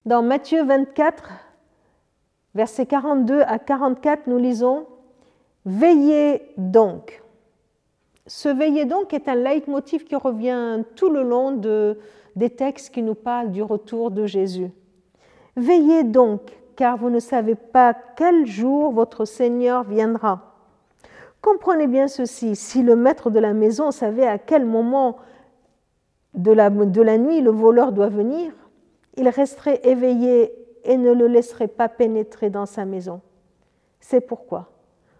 Dans Matthieu 24, versets 42 à 44, nous lisons « Veillez donc ». Ce « veillez donc » est un leitmotiv qui revient tout le long des textes qui nous parlent du retour de Jésus. « Veillez donc, car vous ne savez pas quel jour votre Seigneur viendra. Comprenez bien ceci, si le maître de la maison savait à quel moment de la nuit le voleur doit venir, il resterait éveillé et ne le laisserait pas pénétrer dans sa maison. C'est pourquoi,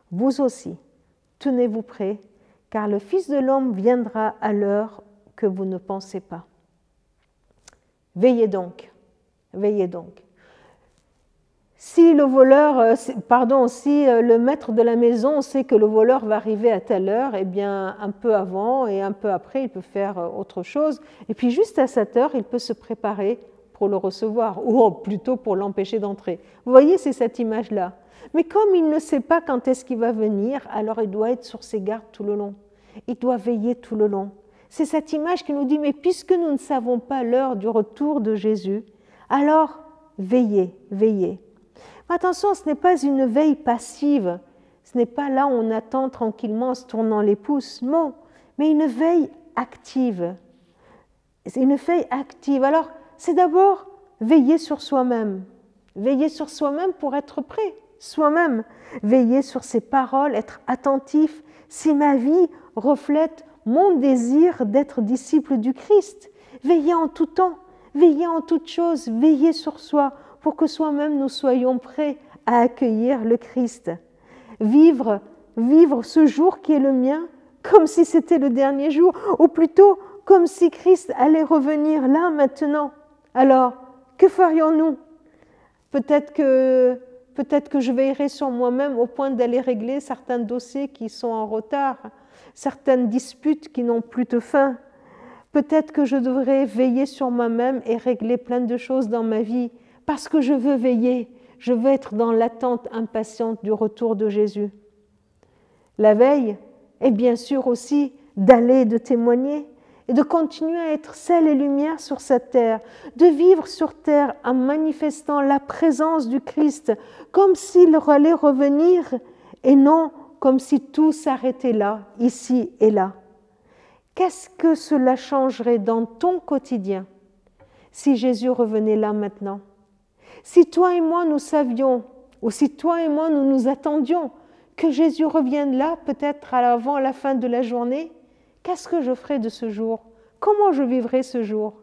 vous aussi, tenez-vous prêts, car le Fils de l'homme viendra à l'heure que vous ne pensez pas. Veillez donc, veillez donc. Si le maître de la maison sait que le voleur va arriver à telle heure, eh bien, un peu avant et un peu après, il peut faire autre chose. Et puis, juste à cette heure, il peut se préparer pour le recevoir, ou plutôt pour l'empêcher d'entrer. Vous voyez, c'est cette image-là. Mais comme il ne sait pas quand est-ce qu'il va venir, alors il doit être sur ses gardes tout le long. Il doit veiller tout le long. C'est cette image qui nous dit, mais puisque nous ne savons pas l'heure du retour de Jésus, alors veillez, veillez. Attention, ce n'est pas une veille passive, ce n'est pas là où on attend tranquillement en se tournant les pouces, non, mais une veille active. C'est une veille active. Alors, c'est d'abord veiller sur soi-même. Veiller sur soi-même pour être prêt, soi-même. Veiller sur ses paroles, être attentif. Si ma vie reflète mon désir d'être disciple du Christ, veiller en tout temps, veiller en toutes choses, veiller sur soi, pour que soi-même nous soyons prêts à accueillir le Christ. Vivre ce jour qui est le mien comme si c'était le dernier jour, ou plutôt comme si Christ allait revenir là maintenant. Alors, que ferions-nous ? Peut-être que je veillerai sur moi-même au point d'aller régler certains dossiers qui sont en retard, certaines disputes qui n'ont plus de fin. Peut-être que je devrais veiller sur moi-même et régler plein de choses dans ma vie, parce que je veux veiller, je veux être dans l'attente impatiente du retour de Jésus. La veille est bien sûr aussi d'aller et de témoigner et de continuer à être sel et lumière sur cette terre, de vivre sur terre en manifestant la présence du Christ comme s'il allait revenir et non comme si tout s'arrêtait là, ici et là. Qu'est-ce que cela changerait dans ton quotidien si Jésus revenait là maintenant ? Si toi et moi nous savions, ou si toi et moi nous nous attendions que Jésus revienne là, peut-être avant la fin de la journée, qu'est-ce que je ferais de ce jour ? Comment je vivrais ce jour ?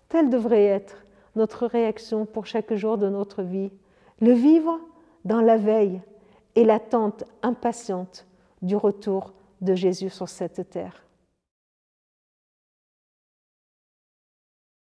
Telle devrait être notre réaction pour chaque jour de notre vie. Le vivre dans la veille et l'attente impatiente du retour de Jésus sur cette terre.